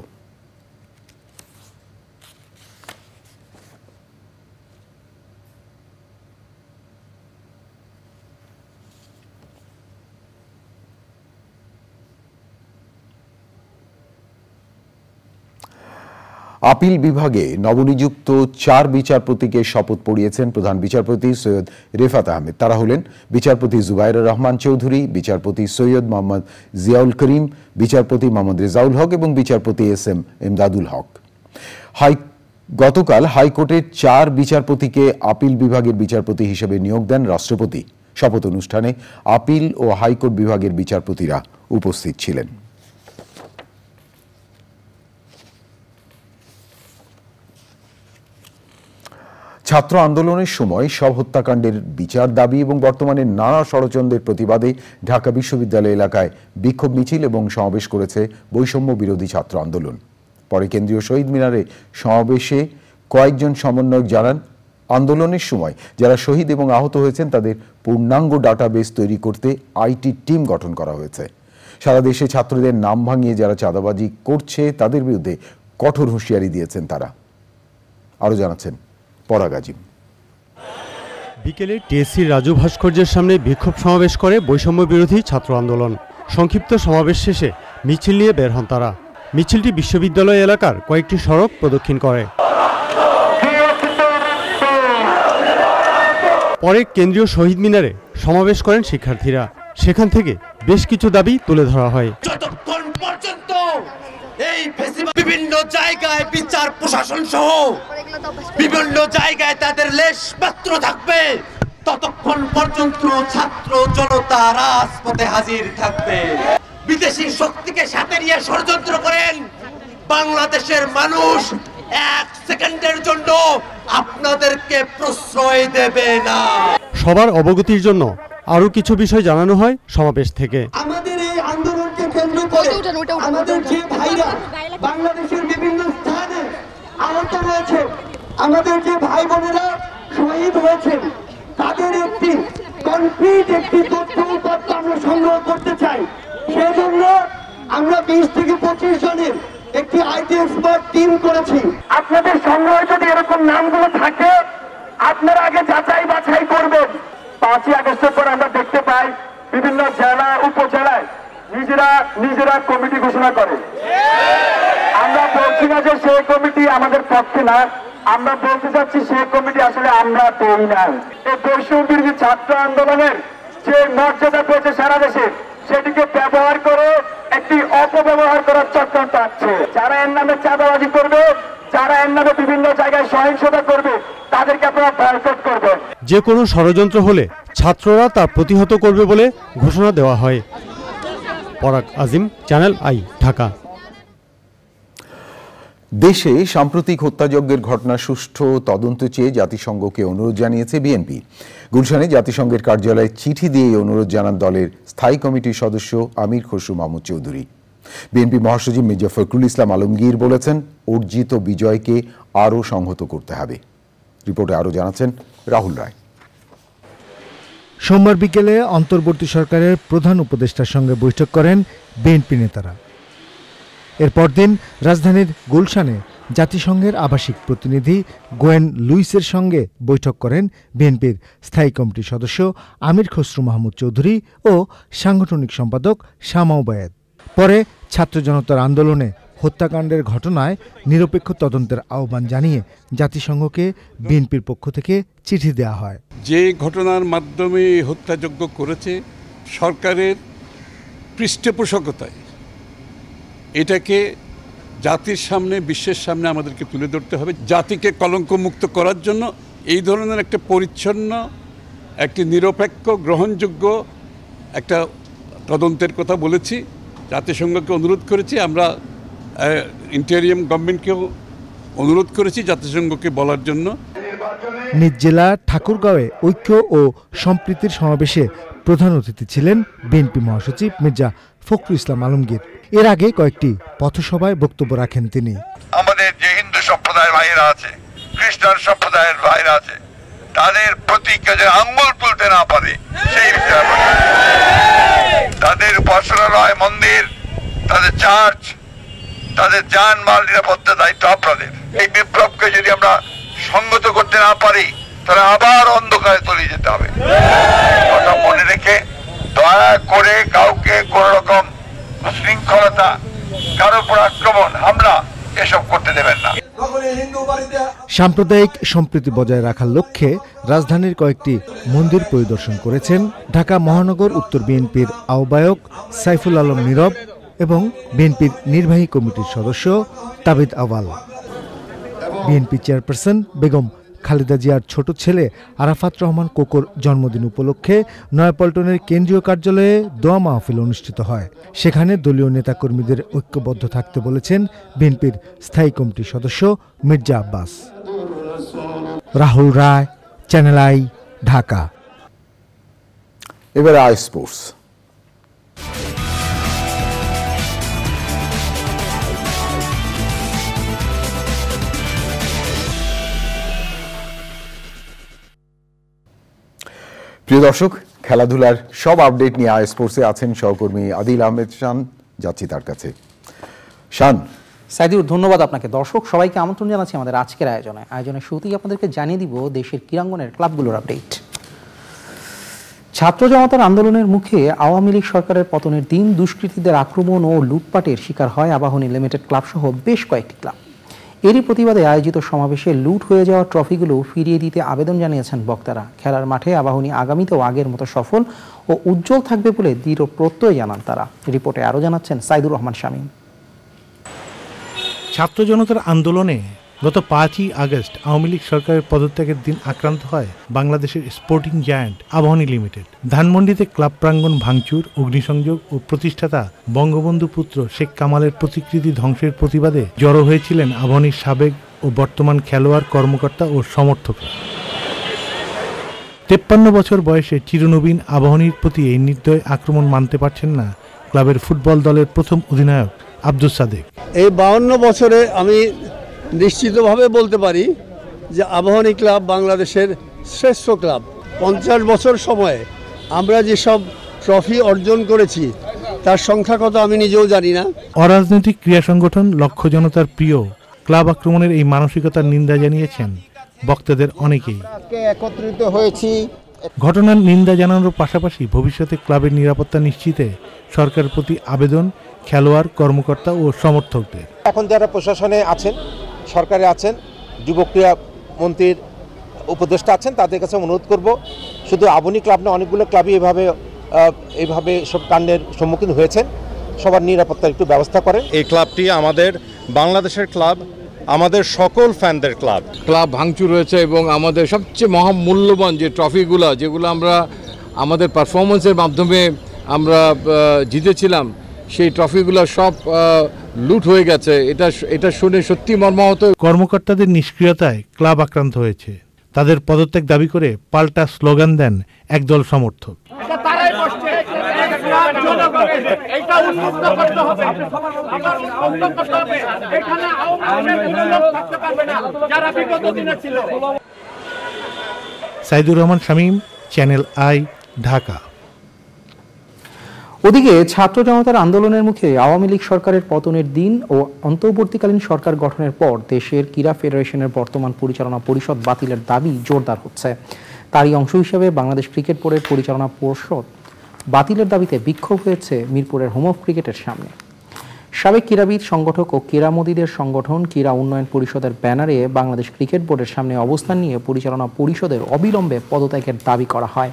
আপিল বিভাগে নবনিযুক্ত 4 বিচারপতিকে শপথ পড়িয়েছেন প্রধান বিচারপতি সৈয়দ রেফাত আহমেদ। তারা হলেন বিচারপতি জুবাইর রহমান চৌধুরী, বিচারপতি সৈয়দ মোহাম্মদ জিয়াউল করিম, বিচারপতি মোহাম্মদ রেজাউল হক এবং বিচারপতি এস.এম. এমদাদুল হক। গতকাল হাইকোর্টের 4 বিচারপতিকে আপিল বিভাগের বিচারপতি হিসেবে নিয়োগ দেন রাষ্ট্রপতি। শপথ অনুষ্ঠানে আপিল ও হাইকোর্ট বিভাগের বিচারপতিরা উপস্থিত ছিলেন। ছাত্র আন্দোলনের সময় সব হত্যাকাণ্ডের বিচার দাবি এবং বর্তমানে নানা ষড়যন্ত্রের প্রতিবাদে ঢাকা বিশ্ববিদ্যালয় এলাকায় বিক্ষোভ মিছিল এবং সমাবেশ করেছে বৈষম্য বিরোধী ছাত্র আন্দোলন। পরে কেন্দ্রীয় শহীদ মিনারে সমাবেশে কয়েকজন সমন্বয়ক জানান, আন্দোলনের সময় যারা শহীদ এবং আহত হয়েছেন তাদের পূর্ণাঙ্গ ডাটাবেস তৈরি করতে আইটি টিম গঠন করা হয়েছে। সারা দেশে ছাত্রদের নাম ভাঙিয়ে যারা চাঁদাবাজি করছে তাদের বিরুদ্ধে কঠোর হুঁশিয়ারি দিয়েছেন তারা। আরও জানাচ্ছেন পরাগ আজিম। বিকেলে টিএসসির রাজু ভাস্কর্যের সামনে বিক্ষোভ সমাবেশ করে বৈষম্য বিরোধী ছাত্র আন্দোলন। সংক্ষিপ্ত সমাবেশ শেষে মিছিল নিয়ে বের হন তারা। মিছিলটি বিশ্ববিদ্যালয় এলাকার কয়েকটি সড়ক প্রদক্ষিণ করে। পরে কেন্দ্রীয় শহীদ মিনারে সমাবেশ করেন শিক্ষার্থীরা। সেখান থেকে বেশ কিছু দাবি তুলে ধরা হয়। যতক্ষণ পর্যন্ত এই বিভিন্ন জায়গায় বিচার প্রশাসন সহ বিভিন্ন জায়গায় তাদের লেশমাত্র থাকবে, ততক্ষণ পর্যন্ত ছাত্র জনতা রাজপথে হাজির থাকবে। বিদেশি শক্তিকে সাথে নিয়ে ষড়যন্ত্র করেন, বাংলাদেশের মানুষ 1 সেকেন্ডের জন্য আপনাদেরকে প্রশ্রয় দেবে না। সবার অবগতির জন্য আরো কিছু বিষয় জানানো হয় সমাবেশ থেকে। আমাদের এই আন্দোলনকে কেন্দ্র করে আমাদের যে ভাইরা বাংলাদেশের বিভিন্ন স্থানে আহত হয়েছে, আমাদের যে ভাই বোনেরা শহীদ হয়েছেন, তাদের একটি কমপ্লিট একটি তথ্য উপাত্ত আমরা সংগ্রহ করতে চাই। সেজন্য আমরা 20 থেকে 25 জনের একটি আইটি এক্সপার্ট টিম করেছি। আপনাদের সংগ্রহে যদি এরকম নামগুলো থাকে, আপনারা আগে যাচাই বাছাই করবেন। 5ই আগস্টের পর আমরা দেখতে পাই বিভিন্ন জেলা উপজেলায় নিজেরা কমিটি ঘোষণা করে। আমরা বলছি না যে সেই কমিটি আমাদের পক্ষে না, আমরা বলতে চাচ্ছি সেই কমিটি আসলে আমরা দেই না। এই বৈষম্য বিরোধী ছাত্র আন্দোলনের যে মর্যাদা পেয়েছে সারা দেশে, সেটিকে ব্যবহার করে একটি অপব্যবহার করার চক্রান্ত আছে। যারা এর নামে চাঁদাবাজি করবে, যারা এর নামে বিভিন্ন জায়গায় সহিংসতা করবে, তাদেরকে আপনারা বয়কট করবেন। যে কোনো ষড়যন্ত্র হলে ছাত্ররা তা প্রতিহত করবে বলে ঘোষণা দেওয়া হয়। পরাগ আজিম, চ্যানেল আই, ঢাকা। দেশে সাম্প্রতিক হত্যাযজ্ঞের ঘটনা সুষ্ঠু তদন্ত চেয়ে জাতিসংঘকে অনুরোধ জানিয়েছে বিএনপি। গুলশানে জাতিসংঘের কার্যালয়ে চিঠি দিয়ে অনুরোধ জানান দলের স্থায়ী কমিটির সদস্য আমির খসরু মাহমুদ চৌধুরী। বিএনপি মহাসচিব মির্জা ফখরুল ইসলাম আলমগীর বলেছেন, অর্জিত বিজয়কে আরও সংহত করতে হবে। রিপোর্টে আরও জানাচ্ছেন রাহুল রায়। সোমবার বিকেলে অন্তর্বর্তী সরকারের প্রধান উপদেষ্টার সঙ্গে বৈঠক করেন বিএনপি নেতারা। এরপর দিন রাজধানীর গুলশানে জাতিসংঘের আবাসিক প্রতিনিধি গোয়েন লুইসের সঙ্গে বৈঠক করেন বিএনপির স্থায়ী কমিটির সদস্য আমির খসরু মাহমুদ চৌধুরী ও সাংগঠনিক সম্পাদক শামা ওবায়েদ। পরে ছাত্র জনতার আন্দোলনে হত্যাকাণ্ডের ঘটনায় নিরপেক্ষ তদন্তের আহ্বান জানিয়ে জাতিসংঘকে বিএনপির পক্ষ থেকে চিঠি দেওয়া হয়। যে ঘটনার মাধ্যমে হত্যাযজ্ঞ করেছে সরকারের পৃষ্ঠপোষকতায়, এটাকে জাতির সামনে, বিশ্বের সামনে আমাদেরকে তুলে ধরতে হবে। জাতিকে কলঙ্কমুক্ত করার জন্য এই ধরনের একটা পরিচ্ছন্ন, একটি নিরপেক্ষ, গ্রহণযোগ্য একটা তদন্তের কথা বলেছি। জাতিসংঘকে অনুরোধ করেছি, আমরা ইন্টেরিয়াম গভর্নমেন্টকেও অনুরোধ করেছি জাতিসংঘকে বলার জন্য। নিজ জেলা ঠাকুরগাঁওয়ে ঐক্য ও সম্প্রীতির সমাবেশে প্রধান অতিথি ছিলেন বিএনপি মহাসচিব মির্জা ফখরুল ইসলাম আলমগীর। এর আগে কয়েকটি পথসভায় বক্তব্য রাখেন তিনি। আমাদের যে হিন্দু সম্প্রদায়ের ভাইরা আছে, খ্রিস্টান সম্প্রদায়ের ভাইরা আছে, তাদের প্রতি যে আঙ্গুল তুলতে না পারে সেই বিষয়ে তাদের উপাসনালয়, মন্দির, তাদের চার্চ, তাদের জানমাল নিরাপত্তার দায়িত্ব আপনাদের। এই বিপ্লবকে যদি আমরা সংগত করতে না পারি তাহলে আবার অন্ধকারে তলিয়ে যেতে হবে। কথা মনে রেখে দয়া করে কাউকে কোন রকম শৃঙ্খলতা, কারো উপর আক্রমণ, হামলা এসব করতে দেবেন না। সাম্প্রদায়িক সম্প্রীতি বজায় রাখার লক্ষ্যে রাজধানীর কয়েকটি মন্দির পরিদর্শন করেছেন ঢাকা মহানগর উত্তর বিএনপির আহ্বায়ক সাইফুল আলম নীরব এবং বিএনপির নির্বাহী কমিটির সদস্য তাবিদ আওয়াল। বিএনপি চেয়ারপারসন বেগম খালেদা জিয়ার ছোট ছেলে আরাফাত রহমান কোকোর জন্মদিন উপলক্ষে নয়াপল্টনের কেন্দ্রীয় কার্যালয়ে দোয়া মাহফিল অনুষ্ঠিত হয়। সেখানে দলীয় নেতাকর্মীদের ঐক্যবদ্ধ থাকতে বলেছেন বিএনপির স্থায়ী কমিটির সদস্য মির্জা আব্বাস। রাহুল রায়, চ্যানেল আই, ঢাকা। এবার আই স্পোর্টস। প্রিয় দর্শক, খেলাধুলার সব আপডেট নিয়ে আই স্পোর্টসে আছেন সহকর্মী আদিল আহমেদ শান। যাচ্ছি তার কাছে। শান। সাইদুর, ধন্যবাদ আপনাকে। দর্শক সবাইকে আমন্ত্রণ জানাচ্ছি আমাদের আজকের আয়োজনে শুরুতেই আপনাদেরকে জানিয়ে দিব দেশের ক্রীড়াঙ্গনের ক্লাবগুলোর আপডেট। ছাত্র জনতার আন্দোলনের মুখে আওয়ামী লীগ সরকারের পতনের দিন দুষ্কৃতীদের আক্রমণ ও লুটপাটের শিকার হয় আবাহনী লিমিটেড ক্লাব সহ বেশ কয়েকটি ক্লাব। এরই প্রতিবাদে আয়োজিত সমাবেশে লুট হয়ে যাওয়া ট্রফিগুলো ফিরিয়ে দিতে আবেদন জানিয়েছেন বক্তারা। খেলার মাঠে আবাহনী আগামীতেও আগের মতো সফল ও উজ্জ্বল থাকবে বলে দৃঢ় প্রত্যয় জানান তারা। রিপোর্টে আরও জানাচ্ছেন সাইদুর রহমান শামীম। ছাত্র জনতার আন্দোলনে গত 5ই আগস্ট আওয়ামী লীগ সরকারের পদত্যাগের দিন আক্রান্ত হয় বাংলাদেশের স্পোর্টিং জায়ান্ট আবাহনী লিমিটেড। ধানমন্ডিতে ক্লাব প্রাঙ্গণ ভাঙচুর, অগ্নিসংযোগ ও প্রতিষ্ঠাতা বঙ্গবন্ধু পুত্র শেখ কামালের প্রতিকৃতি ধ্বংসের প্রতিবাদে জড়ো হয়েছিলেন আবাহনীর সাবেক ও বর্তমান খেলোয়াড়, কর্মকর্তা ও সমর্থকরা। 53 বছর বয়সে চিরনবীন আবাহনীর প্রতি এই নির্দয় আক্রমণ মানতে পারছেন না ক্লাবের ফুটবল দলের প্রথম অধিনায়ক আব্দুস সাদেক। এই 52 বছরে আমি নিশ্চিতভাবে বলতে পারি যে আবাহনী ক্লাব বাংলাদেশের শ্রেষ্ঠ ক্লাব। 50 বছর সময়ে আমরা যেসব ট্রফি অর্জন করেছি তার সংখ্যা কত আমি নিজেও জানি না। অরাজনৈতিক ক্রীড়া সংগঠন লক্ষ্য জনতার প্রিয় ক্লাব আক্রমণের এই মানসিকতার নিন্দা জানিয়েছেন বক্তাদের অনেকেই। একত্রিত হয়েছি। ঘটনার নিন্দা জানানোর পাশাপাশি ভবিষ্যতে ক্লাবের নিরাপত্তা নিশ্চিতে সরকারের প্রতি আবেদন খেলোয়াড়, কর্মকর্তা ও সমর্থকদের। এখন যারা প্রশাসনে আছেন, সরকারে আছেন, যুব ক্রীড়া মন্ত্রীর উপদেষ্টা আছেন, তাদের কাছে অনুরোধ করব শুধু আবাহনী ক্লাব না, অনেকগুলো ক্লাবই এইভাবে সব কাণ্ডের সম্মুখীন হয়েছেন, সবার নিরাপত্তার একটু ব্যবস্থা করেন। এই ক্লাবটি আমাদের বাংলাদেশের ক্লাব, আমাদের সকল ফ্যানদের ক্লাব। ক্লাব ভাঙচুর হয়েছে এবং আমাদের সবচেয়ে মহামূল্যবান যে ট্রফিগুলো, যেগুলো আমরা আমাদের পারফরমেন্সের মাধ্যমে আমরা জিতেছিলাম, সেই ট্রফিগুলো সব লুট হয়ে গেছে। এটা শুনে সত্যি মর্মাহত। কর্মকর্তাদের নিষ্ক্রিয়তায় ক্লাব আক্রান্ত হয়েছে। তাদের পদত্যাগ দাবি করে পাল্টা স্লোগান দেন একদল সমর্থক। Saidur Rahman Shamim, channel I, Dhaka. ওদিকে ছাত্র জনতার আন্দোলনের মুখে আওয়ামী লীগ সরকারের পতনের দিন ও অন্তর্বর্তীকালীন সরকার গঠনের পর দেশের ক্রীড়া ফেডারেশনের বর্তমান পরিচালনা পরিষদ বাতিলের দাবি জোরদার হচ্ছে। তারই অংশ হিসেবে বাংলাদেশ ক্রিকেট বোর্ডের পরিচালনা পরিষদ বাতিলের দাবিতে বিক্ষোভ হয়েছে মিরপুরের হোম অফ ক্রিকেটের সামনে। সাবেক ক্রীড়াবিদ, সংগঠক ও ক্রীড়ামোদীদের সংগঠন ক্রীড়া উন্নয়ন পরিষদের ব্যানারে বাংলাদেশ ক্রিকেট বোর্ডের সামনে অবস্থান নিয়ে পরিচালনা পরিষদের অবিলম্বে পদত্যাগের দাবি করা হয়।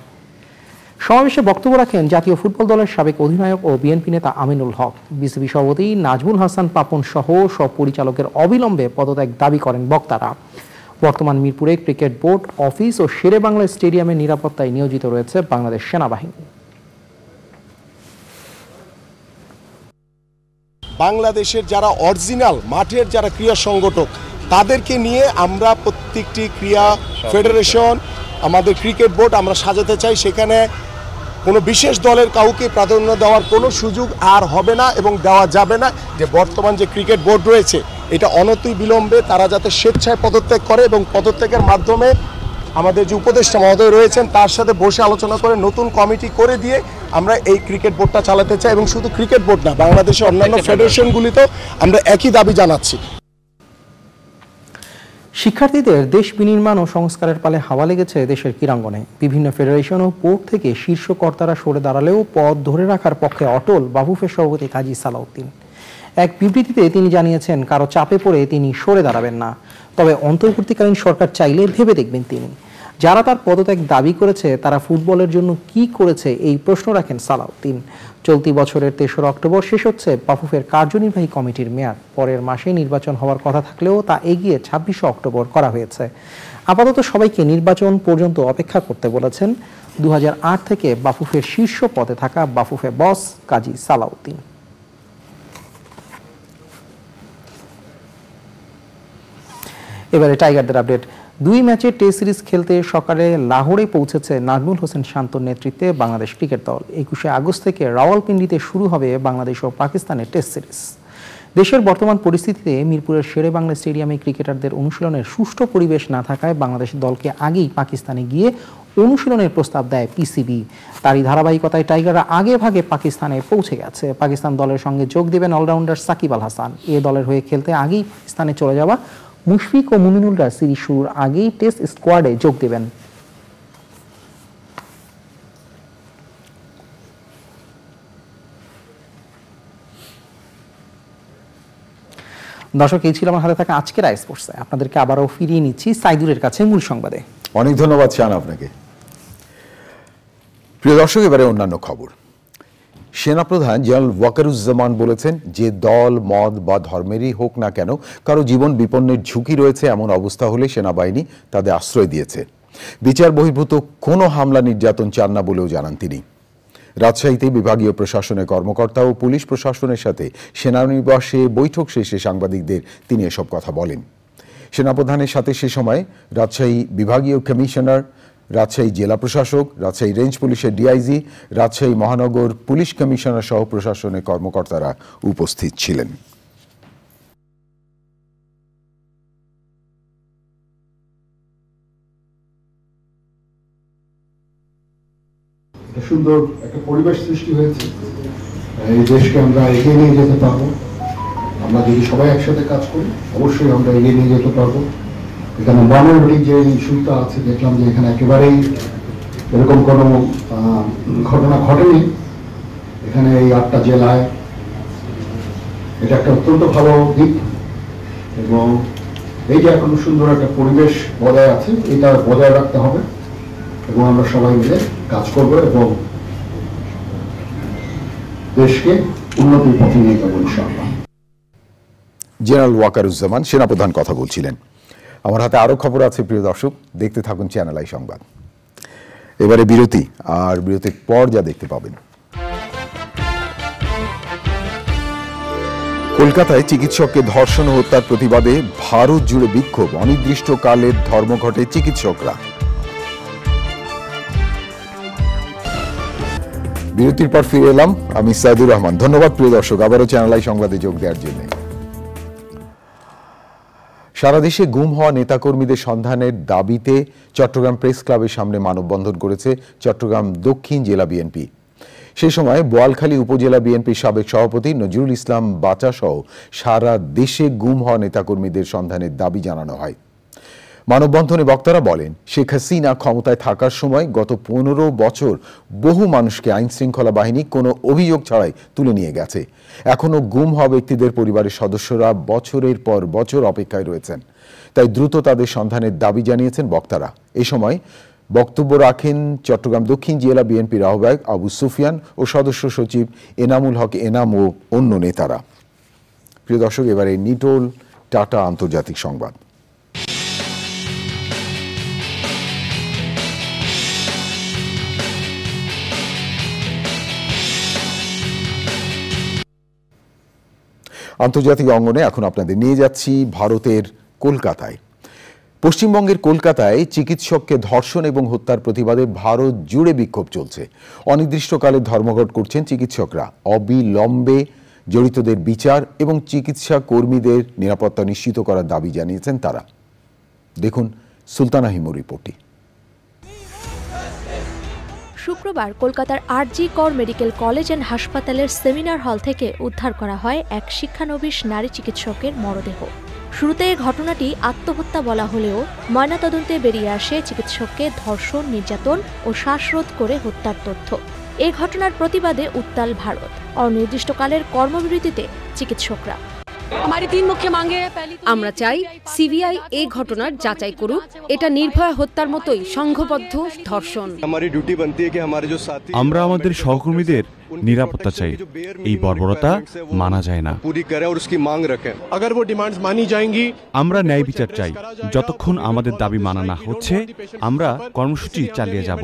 সমাবেশে বক্তব্য রাখেন জাতীয় ফুটবল দলের সাবেক অধিনায়ক ও বিএনপি নেতা আমিনুল হক। বিসিবি সভাপতি নাজমুল হাসান পাপন সহ সব পরিচালকের অবিলম্বে পদত্যাগ দাবি করেন বক্তারা। বর্তমান মিরপুরে ক্রিকেট বোর্ড অফিস ও শেরে বাংলা স্টেডিয়ামের নিরাপত্তায় নিয়োজিত রয়েছে বাংলাদেশ সেনাবাহিনী। বাংলাদেশের যারা অরিজিনাল মাঠের যারা ক্রীড়া সংগঠক তাদেরকে নিয়ে আমরা প্রত্যেকটি ক্রীড়া ফেডারেশন, আমাদের ক্রিকেট বোর্ড আমরা সাজাতে চাই। সেখানে কোনো বিশেষ দলের কাউকে প্রাধান্য দেওয়ার কোনো সুযোগ আর হবে না এবং দেওয়া যাবে না। যে বর্তমান যে ক্রিকেট বোর্ড রয়েছে এটা অনতিবিলম্বে তারা যাতে স্বেচ্ছায় পদত্যাগ করে এবং পদত্যাগের মাধ্যমে আমাদের যে উপদেষ্টা মহোদয় রয়েছেন তার সাথে বসে আলোচনা করে নতুন কমিটি করে দিয়ে আমরা এই ক্রিকেট বোর্ডটা চালাতে চাই। এবং শুধু ক্রিকেট বোর্ড না, বাংলাদেশের অন্যান্য ফেডারেশনগুলিতেও আমরা একই দাবি জানাচ্ছি। শিক্ষার্থীদের দেশ বিনির্মাণ ও সংস্কারের পালে হাওয়া লেগেছে দেশের ক্রীড়াঙ্গনে। বিভিন্ন ফেডারেশন ও বোর্ড থেকে শীর্ষ কর্তারা সরে দাঁড়ালেও পদ ধরে রাখার পক্ষে অটল বাফুফের সভাপতি কাজী সালাউদ্দিন। এক বিবৃতিতে তিনি জানিয়েছেন, কারো চাপে পড়ে তিনি সরে দাঁড়াবেন না, তবে অন্তর্বর্তীকালীন সরকার চাইলে ভেবে দেখবেন তিনি। যারা তার পদত্যাগ দাবি করেছে তারা ফুটবলের জন্য কি করেছে এই প্রশ্ন রাখেন সালাউদ্দিন। চলতি বছরের ৩রা অক্টোবর শেষ হচ্ছে বাফুফের কার্যনির্বাহী কমিটির মেয়াদ। পরের মাসে নির্বাচন হওয়ার কথা থাকলেও তা এগিয়ে ২৬শে অক্টোবর করা হয়েছে। আপাতত সবাইকে নির্বাচন পর্যন্ত অপেক্ষা করতে বলেছেন ২০০৮ থেকে বাফুফের শীর্ষ পদে থাকা বাফুফে বস কাজী সালাউদ্দিন। এবারে টাইগারদের আপডেট। ২ ম্যাচের টেস্ট সিরিজ খেলতে সকালে লাহোরে পৌঁছেছে নাজমুল হোসেন শান্তর নেতৃত্বে বাংলাদেশ ক্রিকেট দল। ২১শে আগস্ট থেকে রাওয়ালপিন্ডিতে শুরু হবে বাংলাদেশ ও পাকিস্তানের টেস্ট সিরিজ। দেশের বর্তমান পরিস্থিতিতে মিরপুরের শেরে বাংলা স্টেডিয়ামে ক্রিকেটারদের অনুশীলনের সুষ্ঠু পরিবেশ না থাকায় বাংলাদেশ দলকে আগেই পাকিস্তানে গিয়ে অনুশীলনের প্রস্তাব দেয় পিসিবি। তারই ধারাবাহিকতায় টাইগাররা আগে ভাগে পাকিস্তানে পৌঁছে গেছে। পাকিস্তান দলের সঙ্গে যোগ দেবেন অলরাউন্ডার সাকিব আল হাসান। এ দলের হয়ে খেলতে আগেই পাকিস্তানে চলে যাওয়া মুশফিক ও মুমিনুলরা সিরিজ শুরুর আগেই টেস্ট স্কোয়াডে যোগ দেবেন। দর্শক, এই ছিল আমার হাতে থাকা আজকের আই স্পোর্টসে। আপনাদেরকে আবারও ফিরিয়ে নিচ্ছি সাইদুরের কাছে মূল সংবাদে। অনেক ধন্যবাদ শান আপনাকে। প্রিয় দর্শক, এবারে অন্যান্য খবর। সেনাপ্রধান জেনারেল ওয়াকারুজ্জামান বলেছেন, যে দল, মত বা ধর্মেরই হোক না কেন কারো জীবন বিপন্নের ঝুঁকি রয়েছে এমন অবস্থা হলে সেনাবাহিনী তাদের আশ্রয় দিয়েছে। বিচার বহির্ভূত কোনো হামলা নির্যাতন চান না বলেও জানান তিনি। রাজশাহীতে বিভাগীয় প্রশাসনের কর্মকর্তা ও পুলিশ প্রশাসনের সাথে সেনানিবাসে বৈঠক শেষে সাংবাদিকদের তিনি এসব কথা বলেন। সেনাপ্রধানের সাথে সে সময় রাজশাহী বিভাগীয় কমিশনার, রাজশাহী জেলা প্রশাসক, রাজশাহী রেঞ্জ পুলিশের ডিআইজি, রাজশাহী মহানগর পুলিশ কমিশনার সহ প্রশাসনের কর্মকর্তারা উপস্থিত ছিলেন। সুন্দর একটা পরিবেশ সৃষ্টি হয়েছে। এই দেশকে আমরা এগিয়ে নিয়ে যেতে পারবো। আমরা যদি সবাই একসাথে কাজ করি অবশ্যই আমরা এগিয়ে নিয়ে যেতে পারবো। এখানে মাইনরিটি যে ইস্যুটা আছে, দেখলাম যে এখানে একেবারেই এরকম কোনো ঘটনা ঘটেনি। এখানে এই 8টা জেলায় এটা একটা অত্যন্ত ভালো দিক এবং এই যে এখন সুন্দর একটা পরিবেশ বজায় আছে, এটা বজায় রাখতে হবে এবং আমরা সবাই মিলে কাজ করব এবং দেশকে উন্নতির পথে নিয়ে যাবো ইনশাআল্লাহ। জেনারেল ওয়াকারুজ্জামান সেনাপ্রধান কথা বলছিলেন। আমার হাতে আরো খবর আছে প্রিয় দর্শক, দেখতে থাকুন চ্যানেল আই সংবাদ। এবারে বিরতি, আর বিরতির পর যা দেখতে পাবেন। কলকাতায় চিকিৎসককে ধর্ষণ ও হত্যার প্রতিবাদে ভারত জুড়ে বিক্ষোভ, অনির্দিষ্টকালের ধর্মঘটে চিকিৎসকরা। বিরতির পর ফিরে এলাম, আমি সাইদুর রহমান। ধন্যবাদ প্রিয় দর্শক আবারও চ্যানেল আই সংবাদে যোগ দেওয়ার জন্য। সারা দেশে গুম হওয়া নেতাকর্মীদের সন্ধানের দাবিতে চট্টগ্রাম প্রেস ক্লাবের সামনে মানববন্ধন করেছে চট্টগ্রাম দক্ষিণ জেলা বিএনপি। সেই সময় বোয়ালখালী উপজেলা বিএনপির সাবেক সভাপতি নজরুল ইসলাম বাচা সহ সারা দেশে গুম হওয়া নেতাকর্মীদের সন্ধানের দাবি জানানো হয়। মানববন্ধনে বক্তারা বলেন, শেখ হাসিনা ক্ষমতায় থাকার সময় গত 15 বছর বহু মানুষকে আইনশৃঙ্খলা বাহিনী কোনো অভিযোগ ছাড়াই তুলে নিয়ে গেছে। এখনও গুম হওয়া ব্যক্তিদের পরিবারের সদস্যরা বছরের পর বছর অপেক্ষায় রয়েছেন। তাই দ্রুত তাদের সন্ধানের দাবি জানিয়েছেন বক্তারা। এই সময় বক্তব্য রাখেন চট্টগ্রাম দক্ষিণ জেলা বিএনপির আহ্বায়ক আবু সুফিয়ান ও সদস্য সচিব এনামুল হক এনাম ও অন্য নেতারা। প্রিয় দর্শক, এবারে নিটোল টাটা আন্তর্জাতিক সংবাদ। আন্তর্জাতিক অঙ্গনে এখন আপনাদের নিয়ে যাচ্ছি ভারতের কলকাতায়। পশ্চিমবঙ্গের কলকাতায় চিকিৎসককে ধর্ষণ এবং হত্যার প্রতিবাদে ভারত জুড়ে বিক্ষোভ চলছে। অনির্দিষ্টকালে ধর্মঘট করছেন চিকিৎসকরা। অবিলম্বে জড়িতদের বিচার এবং চিকিৎসা কর্মীদের নিরাপত্তা নিশ্চিত করার দাবি জানিয়েছেন তারা। দেখুন সুলতানা হিমুর রিপোর্টটি। শুক্রবার কলকাতার আরজি কর মেডিকেল কলেজ অ্যান্ড হাসপাতালের সেমিনার হল থেকে উদ্ধার করা হয় এক শিক্ষানবিশ নারী চিকিৎসকের মরদেহ। শুরুতে এই ঘটনাটি আত্মহত্যা বলা হলেও ময়নাতদন্তে বেরিয়ে আসে চিকিৎসককে ধর্ষণ, নির্যাতন ও শ্বাসরোধ করে হত্যার তথ্য। এই ঘটনার প্রতিবাদে উত্তাল ভারত। অনির্দিষ্টকালের কর্মবিরতিতে চিকিৎসকরা। আমরা চাই সিবিআই এই ঘটনার যাচাই করুক। এটা নির্ভয়া হত্যার মতোই সংঘবদ্ধ ধর্ষণ। আমরা আমাদের সহকর্মীদের নিরাপত্তা চাই। এই বর্বরতা মানা যায় না। আমরা ন্যায় বিচার চাই। যতক্ষণ আমাদের দাবি মানা না হচ্ছে, আমরা কর্মসূচি চালিয়ে যাব।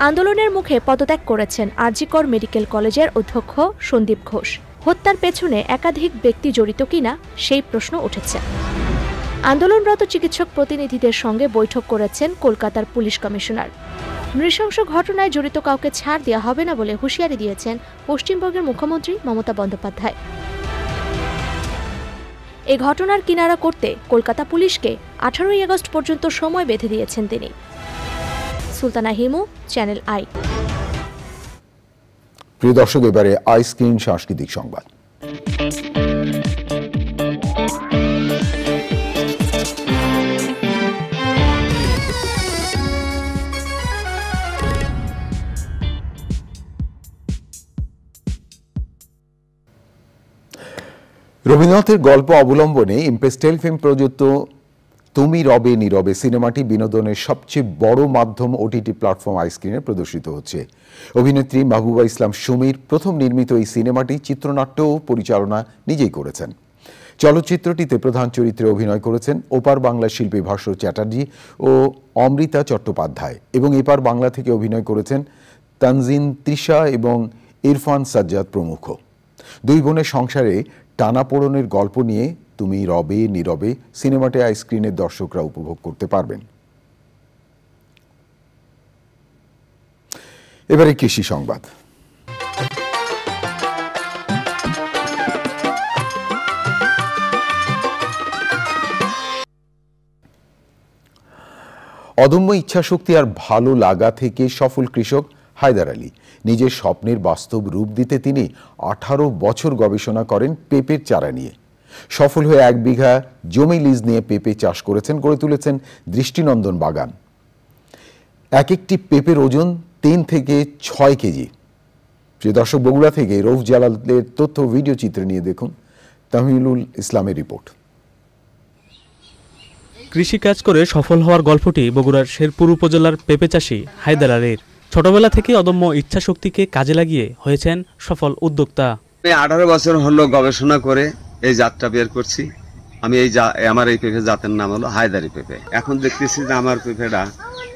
আন্দোলনের মুখে পদত্যাগ করেছেন আরজি কর মেডিকেল কলেজের অধ্যক্ষ সন্দীপ ঘোষ। হত্যার পেছনে একাধিক ব্যক্তি জড়িত কিনা সেই প্রশ্ন উঠেছে। আন্দোলনরত চিকিৎসক প্রতিনিধিদের সঙ্গে বৈঠক করেছেন কলকাতার পুলিশ কমিশনার। নৃশংস ঘটনায় জড়িত কাউকে ছাড় দেওয়া হবে না বলে হুঁশিয়ারি দিয়েছেন পশ্চিমবঙ্গের মুখ্যমন্ত্রী মমতা বন্দ্যোপাধ্যায়। এই ঘটনার কিনারা করতে কলকাতা পুলিশকে 18ই আগস্ট পর্যন্ত সময় বেঁধে দিয়েছেন তিনি। Sultana Himu, channel I. প্রিয় দর্শক, এবারে আইস্ক্রিন সাংস্কৃতিক সংবাদ। রবীন্দ্রনাথের গল্প অবলম্বনে ইমপ্রেস টেলিফিল্ম প্রযোজিত তুমি রবে নীরবে সিনেমাটি বিনোদনের সবচেয়ে বড় মাধ্যম ওটিটি প্ল্যাটফর্ম আইস্ক্রিনে প্রদর্শিত হচ্ছে। অভিনেত্রী মাহবুবা ইসলাম সুমির প্রথম নির্মিত এই সিনেমাটি চিত্রনাট্য ও পরিচালনা নিজেই করেছেন। চলচ্চিত্রটিতে প্রধান চরিত্রে অভিনয় করেছেন ওপার বাংলা শিল্পী ভাস্কর চ্যাটার্জি ও অমৃতা চট্টোপাধ্যায়, এবং এপার বাংলা থেকে অভিনয় করেছেন তানজিন তৃষা এবং ইরফান সাজ্জাদ প্রমুখ। দুই বোনের সংসারে টানাপোড়েনের গল্প নিয়ে তুমি রবে নীরবে সিনেমাটি আইস্ক্রিনের দর্শকরা উপভোগ করতে পারবেন। এবারে কৃষি সংবাদ। অদম্য ইচ্ছাশক্তি আর ভালো লাগা থেকে সফল কৃষক হায়দার আলী। নিজের স্বপ্নের বাস্তব রূপ দিতে তিনি 18 বছর গবেষণা করেন পেঁপের চারা নিয়ে। সফল হয়ে 1 বিঘা জমি লিজ নিয়ে পেঁপে চাষ করেছেন, গড়ে তুলেছেন দৃষ্টিনন্দন বাগান। এক একটি পেঁপের ওজন 3 থেকে 6 কেজি। প্রিয় দর্শক, বগুড়া থেকে রৌফ জালালের তথ্য ভিডিও চিত্র নিয়ে দেখুন তামিলুল ইসলামের রিপোর্ট। কৃষিকাজ করে সফল হওয়ার গল্পটি বগুড়ার শেরপুর উপজেলার পেঁপে চাষী হায়দার আলীর। ছোটবেলা থেকে অদম্য ইচ্ছাশক্তিকে কাজে লাগিয়ে হয়েছেন সফল উদ্যোক্তা। 18 বছর হলো গবেষণা করে এই জাতটা বের করছি। আমি আমার এই পেঁপে জাতের নাম হলো হায়দারি পেঁপে। এখন দেখতেছি যে আমার পেঁপেটা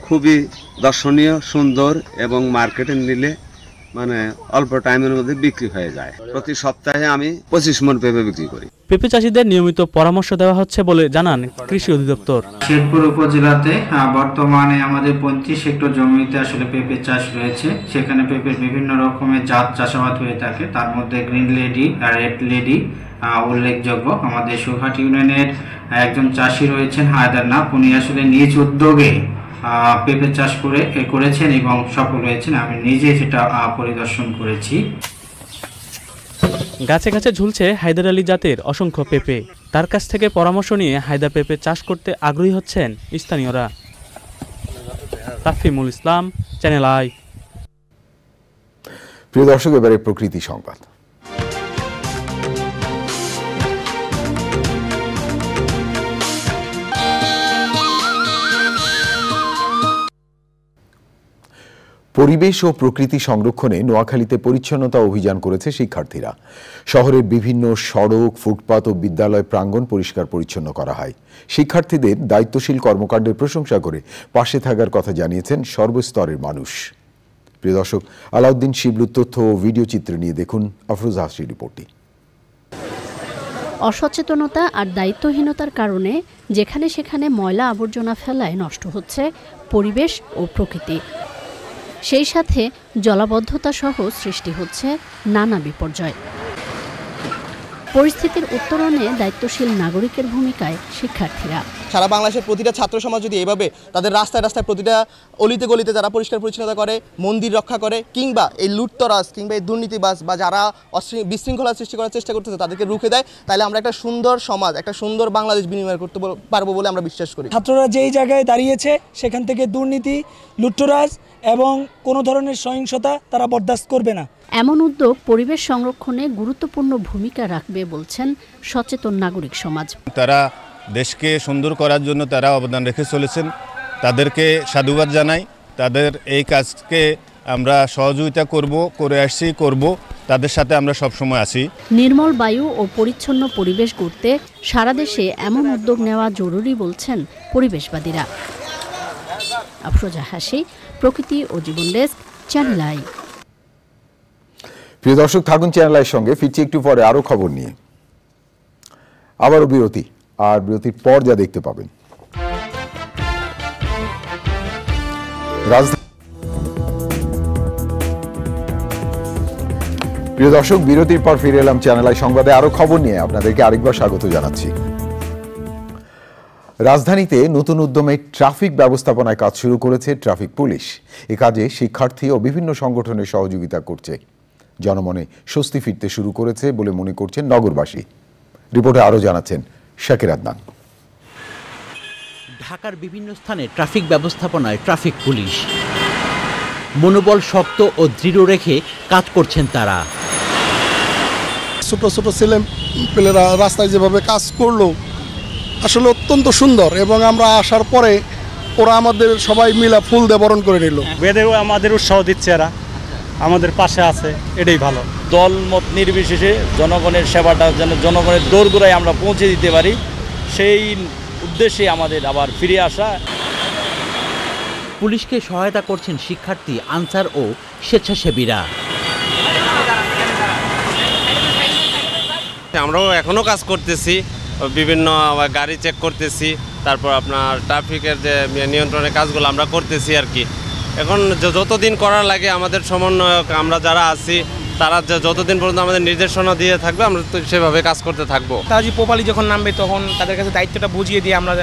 খুবই দর্শনীয়, সুন্দর এবং মার্কেটে নিলে মানে অল্প টাইমের মধ্যে বিক্রি হয়ে যায়। প্রতি সপ্তাহে আমি 25 মণ পেঁপে বিক্রি করি। পেঁপে চাষিদের নিয়মিত পরামর্শ দেওয়া হচ্ছে বলে জানান কৃষি অধিদপ্তর। শেরপুর উপজেলাতে বর্তমানে আমাদের 35 হেক্টর জমিতে আসলে পেঁপে চাষ রয়েছে। সেখানে পেঁপের বিভিন্ন রকমের জাত চাষাবাদ হয়ে থাকে, তার মধ্যে গ্রিন লেডি আর রেড লেডি উল্লেখযোগ্য। আমাদের সুঘাট ইউনিয়নের একজন চাষি রয়েছেন হায়দার নাথ, উনি আসলে নিজ উদ্যোগে পেঁপে চাষ করেছেন এবং সফল হয়েছেন। আমি নিজে সেটা পরিদর্শন করেছি। গাছে গাছে ঝুলছে হায়দার আলী জাতের অসংখ্য পেঁপে। তার কাছ থেকে পরামর্শ নিয়ে হায়দার পেঁপে চাষ করতে আগ্রহী হচ্ছেন স্থানীয়রা। তাফিমুল ইসলাম, চ্যানেল আই। প্রিয় দর্শক, এবারে প্রকৃতি সংবাদ। পরিবেশ ও প্রকৃতি সংরক্ষণে নোয়াখালীতে পরিচ্ছন্নতা অভিযান করেছে শিক্ষার্থীরা। শহরের বিভিন্ন সড়ক, ফুটপাত ও বিদ্যালয় প্রাঙ্গণ পরিষ্কার পরিচ্ছন্ন করা হয়। শিক্ষার্থীদের দায়িত্বশীল কর্মকাণ্ডের প্রশংসা করে পাশে থাকার কথা জানিয়েছেন সর্বস্তরের মানুষ। প্রিয় দর্শক, আলাউদ্দিন শিবলুর তথ্য ও ভিডিও চিত্র নিয়ে দেখুন আফরোজা হাসির রিপোর্টটি। অসচেতনতা আর দায়িত্বহীনতার কারণে যেখানে সেখানে ময়লা আবর্জনা ফেলায় নষ্ট হচ্ছে পরিবেশ ও প্রকৃতি। সেই সাথে জলাবদ্ধতা সহ সৃষ্টি হচ্ছে নানা বিপর্যয়। পরিস্থিতির উত্তরণে দায়িত্বশীল নাগরিকের ভূমিকায় শিক্ষার্থীরা। সারা বাংলাদেশের প্রতিটা ছাত্র সমাজ যদি এভাবে তাদের রাস্তায় রাস্তায় প্রতিটা অলিতে গলিতে যারা পরিষ্কার পরিচ্ছন্নতা করে, মন্দির রক্ষা করে, কিংবা এই লুটতরাজ কিংবা এই দুর্নীতিবাজ বা যারা বিশৃঙ্খলা সৃষ্টি করার চেষ্টা করতেছে তাদেরকে রুখে দেয়, তাহলে আমরা একটা সুন্দর সমাজ, একটা সুন্দর বাংলাদেশ বিনিময় করতে পারবো বলে আমরা বিশ্বাস করি। ছাত্ররা যেই জায়গায় দাঁড়িয়েছে সেখান থেকে দুর্নীতি, লুটতরাজ এবং কোনো ধরনের সহিংসতা তারা বরদাস্ত করবে না। এমন উদ্যোগ পরিবেশ সংরক্ষণে গুরুত্বপূর্ণ ভূমিকা রাখবে বলছেন সচেতন নাগরিক সমাজ। তারা দেশকে সুন্দর করার জন্য তারা অবদান রেখে চলেছেন, তাদেরকে সাধুবাদ জানাই। তাদের এই কাজকে আমরা সহযোগিতা করে আসছি, করব, তাদের সাথে আমরা সবসময় আছি। নির্মল বায়ু ও পরিচ্ছন্ন পরিবেশ গড়তে সারা দেশে এমন উদ্যোগ নেওয়া জরুরি বলছেন পরিবেশবাদীরা। আফরোজা হাসি, প্রকৃতি ও জীবন ডেস্ক, চ্যানেল আই। প্রিয় দর্শক, থাকুন চ্যানেল আইয়ের সঙ্গে। ফিরছি একটু পরে আরো খবর নিয়ে। আবারও বিরতি, আর বিরতির পর যা দেখতে পাবেন। প্রিয় দর্শক, বিরতির পর ফিরে এলাম চ্যানেল আই সংবাদে। আরো খবর নিয়ে আপনাদেরকে আরেকবার স্বাগত জানাচ্ছি। রাজধানীতে নতুন উদ্যমে ট্রাফিক ব্যবস্থাপনায় কাজ শুরু করেছে ট্রাফিক পুলিশ। এ কাজে শিক্ষার্থী ও বিভিন্ন সংগঠনের সহযোগিতা করছে। জনমনে স্বস্তি ফিরতে শুরু করেছে বলে মনে করছেন নগরবাসী। রিপোর্টে আরও জানাচ্ছেন শাকির আদনান। ঢাকার বিভিন্ন স্থানে ট্রাফিক ব্যবস্থাপনায় ট্রাফিক পুলিশ মনোবল শক্ত ও দৃঢ় রেখে কাজ করছেন তারা। ছোট ছোট ছেলে পেলেরা রাস্তায় যেভাবে কাজ করলো আসলে অত্যন্ত সুন্দর, এবং আমরা আসার পরে ওরা আমাদের সবাই মিলে ফুল দিয়ে বরণ করে নিল। বেদেও আমাদের উৎসাহ দিচ্ছে, এরা আমাদের পাশে আছে, এটাই ভালো। দল মত নির্বিশেষে জনগণের সেবাটা যেন জনগণের দোরগোড়ায় আমরা পৌঁছে দিতে পারি, সেই উদ্দেশ্যে আমাদের আবার ফিরে আসা। পুলিশকে সহায়তা করছেন শিক্ষার্থী, আনসার ও স্বেচ্ছাসেবীরা। আমরাও এখনও কাজ করতেছি, বিভিন্ন গাড়ি চেক করতেছি, তারপর আপনার ট্রাফিকের যে নিয়ন্ত্রণের কাজগুলো আমরা করতেছি আর কি। এখন যতদিন করার লাগে আমাদের সমন্বয়ক আমরা যারা আছি তারা যতদিন পর্যন্ত আমাদের নির্দেশনা দিয়ে থাকবে আমরা তো সেভাবে কাজ করতে থাকবো। তারা যে পোপালি যখন নামবে তখন তাদের কাছে দায়িত্বটা বুঝিয়ে দিয়ে আমরা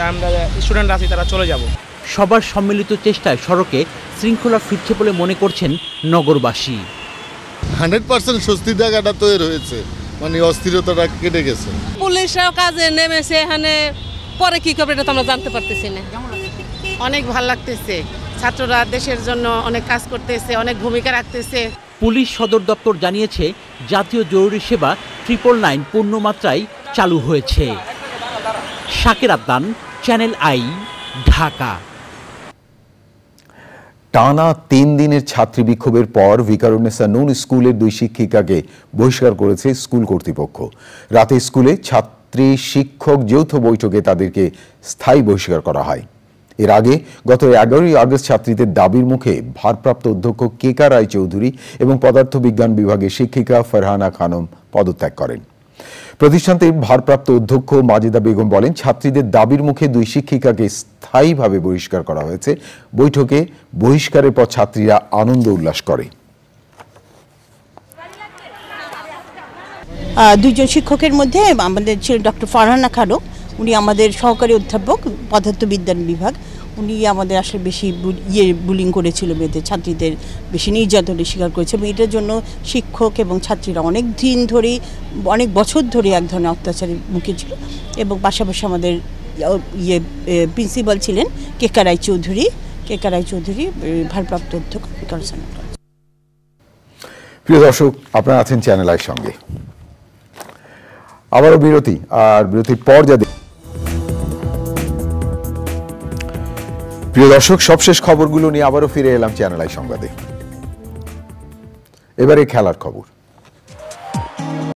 স্টুডেন্ট আছি তারা চলে যাব। সবার সম্মিলিত চেষ্টায় সড়কে শৃঙ্খলা ফিরছে বলে মনে করছেন নগরবাসী। 100% স্বস্তির জায়গাটা তৈরি হয়েছে, মানে অস্থিরতাটা কেটে গেছে। পুলিশরাও কাজে নেমেছে, এখানে পরে কি করবে এটা তো আমরা জানতে পারতেছি না। অনেক ভালো লাগতেছে, ছাত্ররা দেশের জন্য অনেক কাজ করতেছে, অনেক ভূমিকা রাখতেছে। পুলিশ সদর দপ্তর জানিয়েছে জাতীয় জরুরি সেবা 999 পূর্ণমাত্রায় চালু হয়েছে। Shakir Adnan, channel I, Dhaka. টানা 3 দিনের ছাত্রী বিক্ষোভের পর ভিকারুন্নেসা নুন স্কুলের 2 শিক্ষিকাকে বহিষ্কার করেছে স্কুল কর্তৃপক্ষ। রাতে স্কুলে ছাত্রী শিক্ষক যৌথ বৈঠকে তাদেরকে স্থায়ী বহিষ্কার করা হয়। এর আগে গত 11ই আগস্ট ছাত্রীদের দাবির মুখে ভারপ্রাপ্ত অধ্যক্ষ কেকা রায়চৌধুরী এবং পদার্থবিজ্ঞান বিভাগের শিক্ষিকা ফারহানা খানম পদত্যাগ করেন। প্রতিষ্ঠানটির ভারপ্রাপ্ত অধ্যক্ষ মাজেদা বেগম বলেন, ছাত্রীদের দাবির মুখে 2 শিক্ষিকাকে স্থায়ীভাবে বহিষ্কার করা হয়েছে। বৈঠকে বহিষ্কারের পর ছাত্রীরা আনন্দ উল্লাস করে। 2 জন শিক্ষকের মধ্যে আমাদের ছিল ডক্টর ফারহানা খানম, উনি আমাদের সহকারী অধ্যাপক পদার্থবিজ্ঞান বিভাগ। উনি আমাদের আসলে বেশি বুলিং করেছিল, মেয়েদের ছাত্রীদের বেশি নির্যাতনের শিকার করেছে এবং এটার জন্য শিক্ষক এবং ছাত্রীরা অনেক দিন ধরে, অনেক বছর ধরে এক ধরনের অত্যাচারের মুখে ছিল। এবং পাশাপাশি আমাদের প্রিন্সিপাল ছিলেন কেকা রায়চৌধুরী ভারপ্রাপ্ত অধ্যক্ষ। প্রিয় দর্শক, আপনারা আছেন চ্যানেল আইর সঙ্গে। আবারও বিরতি, আর বিরতির পর যা প্রিয় দর্শক, সবশেষ খবরগুলো নিয়ে আবারও ফিরে এলাম চ্যানেল আই সংবাদে। এবারে খেলার খবর।